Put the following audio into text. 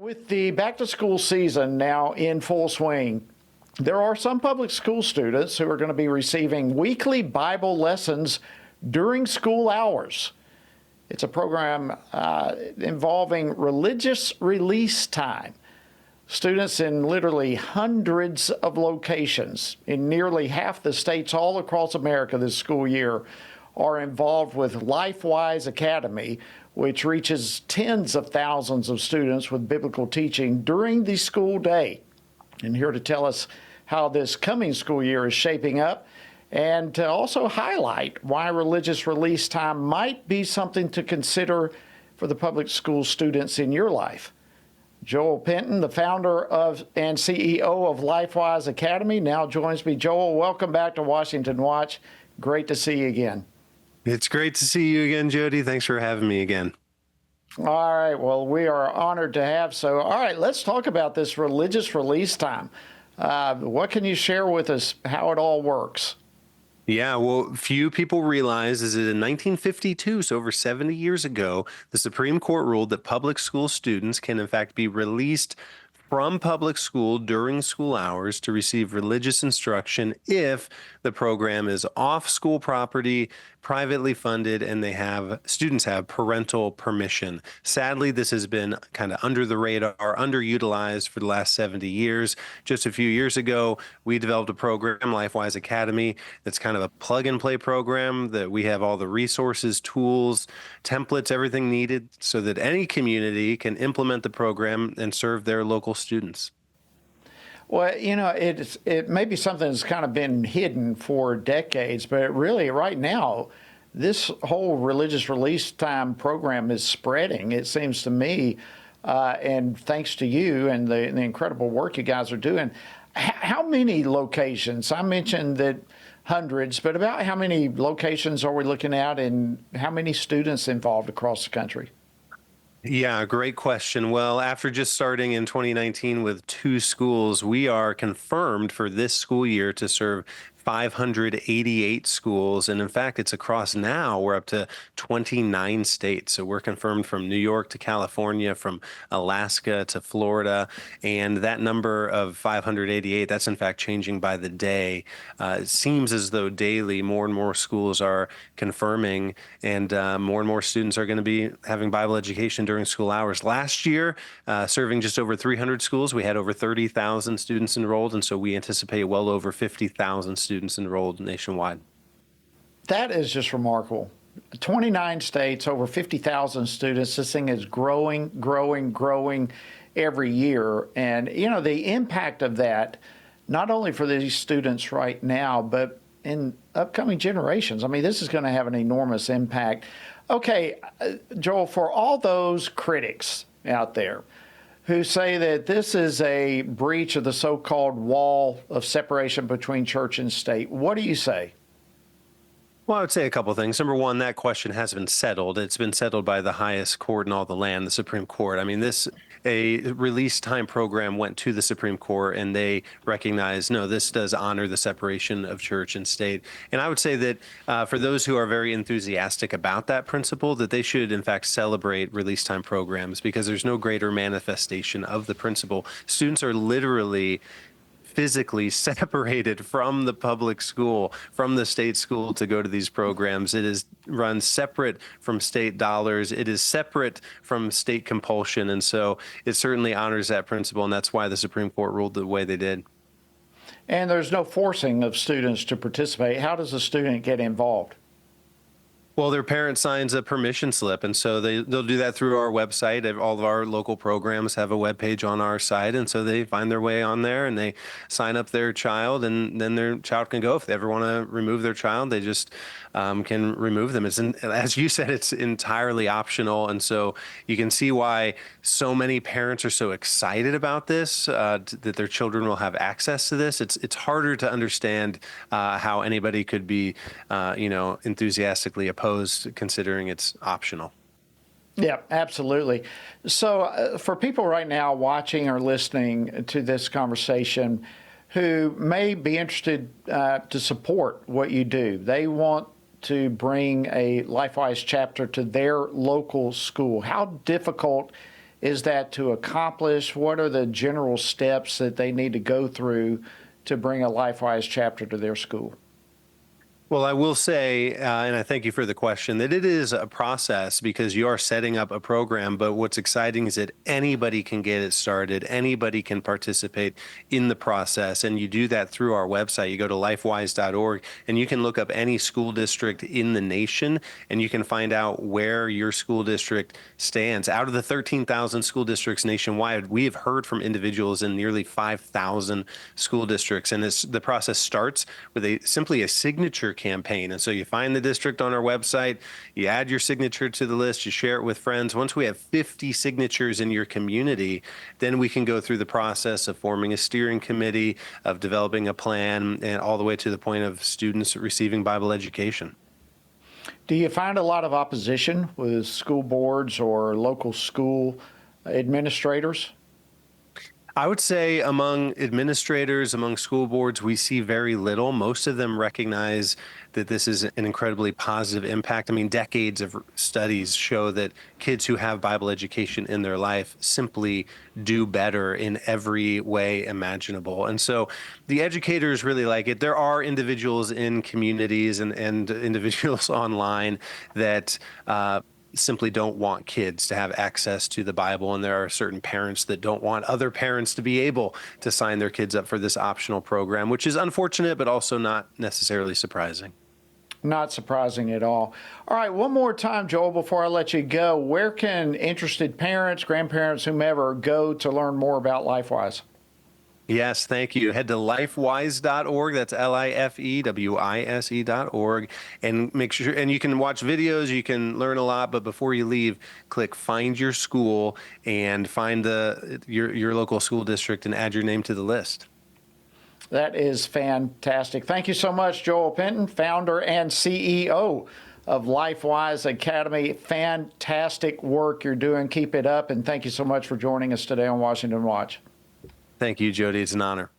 With the back-to-school season now in full swing, there are some public school students who are going to be receiving weekly Bible lessons during school hours. It's a program involving religious release time. Students in literally hundreds of locations in nearly half the states all across America this school year are involved with LifeWise Academy, which reaches tens of thousands of students with biblical teaching during the school day. And here to tell us how this coming school year is shaping up and to also highlight why religious release time might be something to consider for the public school students in your life. Joel Penton, the founder of and CEO of LifeWise Academy, now joins me. Joel, welcome back to Washington Watch. Great to see you again. It's great to see you again, Jody. Thanks for having me again. All right. Well, we are honored to have so. All right, let's talk about this religious release time. What can you share with us how it all works? Yeah, well, few people realize is that in 1952, so over 70 years ago, the Supreme Court ruled that public school students can, in fact, be released from public school during school hours to receive religious instruction if the program is off school property, privately funded, and students have parental permission. Sadly, this has been kind of under the radar, underutilized for the last 70 years. Just a few years ago, we developed a program, LifeWise Academy, that's kind of a plug-and-play program that we have all the resources, tools, templates, everything needed so that any community can implement the program and serve their local students. Well, you know, it may be something that's kind of been hidden for decades, but really right now, this whole religious release time program is spreading, it seems to me, and thanks to you and the incredible work you guys are doing. How many locations? I mentioned that hundreds, but about how many locations are we looking at and how many students involved across the country? Yeah, great question. Well, after just starting in 2019 with 2 schools, we are confirmed for this school year to serve 588 schools. And in fact, it's across now. We're up to 29 states. So we're confirmed from New York to California, from Alaska to Florida. And that number of 588, that's in fact changing by the day. It seems as though daily more and more schools are confirming and more students are going to be having Bible education during school hours. Last year, serving just over 300 schools, we had over 30,000 students enrolled. And so we anticipate well over 50,000 students enrolled nationwide. That is just remarkable. 29 states, over 50,000 students. This thing is growing every year. And, you know, the impact of that, not only for these students right now, but in upcoming generations. I mean, this is going to have an enormous impact. Okay, Joel, for all those critics out there who say that this is a breach of the so-called wall of separation between church and state, what do you say? Well, I would say a couple of things. Number one, that question has been settled. It's been settled by the highest court in all the land, the Supreme Court. I mean, a release time program went to the Supreme Court and they recognized, no, this does honor the separation of church and state. And I would say that for those who are very enthusiastic about that principle, that they should in fact celebrate release time programs because there's no greater manifestation of the principle. Students are literally physically separated from the public school, from the state school to go to these programs. It is run separate from state dollars. It is separate from state compulsion. And so it certainly honors that principle. And that's why the Supreme Court ruled the way they did. And there's no forcing of students to participate. How does a student get involved? Well, their parent signs a permission slip, and so they'll do that through our website. All of our local programs have a web page on our site, and so they find their way on there and they sign up their child, and then their child can go. If they ever want to remove their child, they just can remove them. As you said, it's entirely optional, and so you can see why so many parents are so excited about this, that their children will have access to this. It's harder to understand how anybody could be, enthusiastically opposed, considering it's optional. Yeah, absolutely. So for people right now watching or listening to this conversation who may be interested to support what you do, they want to bring a LifeWise chapter to their local school. How difficult is that to accomplish? What are the general steps that they need to go through to bring a LifeWise chapter to their school? Well, I will say, and I thank you for the question, that it is a process because you are setting up a program. But what's exciting is that anybody can get it started. Anybody can participate in the process. And you do that through our website. You go to lifewise.org and you can look up any school district in the nation and you can find out where your school district stands. Out of the 13,000 school districts nationwide, we have heard from individuals in nearly 5,000 school districts. And the process starts with simply a signature campaign. And so you find the district on our website, you add your signature to the list, you share it with friends. Once we have 50 signatures in your community, then we can go through the process of forming a steering committee, of developing a plan, and all the way to the point of students receiving Bible education. Do you find a lot of opposition with school boards or local school administrators? I would say among administrators, among school boards, we see very little. Most of them recognize that this is an incredibly positive impact. I mean, decades of studies show that kids who have Bible education in their life simply do better in every way imaginable. And so the educators really like it. There are individuals in communities and individuals online that simply don't want kids to have access to the Bible. And there are certain parents that don't want other parents to be able to sign their kids up for this optional program, which is unfortunate, but also not necessarily surprising. Not surprising at all. All right, one more time, Joel, before I let you go. Where can interested parents, grandparents, whomever go to learn more about LifeWise? Yes, thank you. Head to lifewise.org. That's LIFEWISE.org, and make sure, and you can watch videos, you can learn a lot, but before you leave, click find your school and find your local school district and add your name to the list. That is fantastic. Thank you so much, Joel Penton, founder and CEO of LifeWise Academy. Fantastic work you're doing. Keep it up, and thank you so much for joining us today on Washington Watch. Thank you, Jody. It's an honor.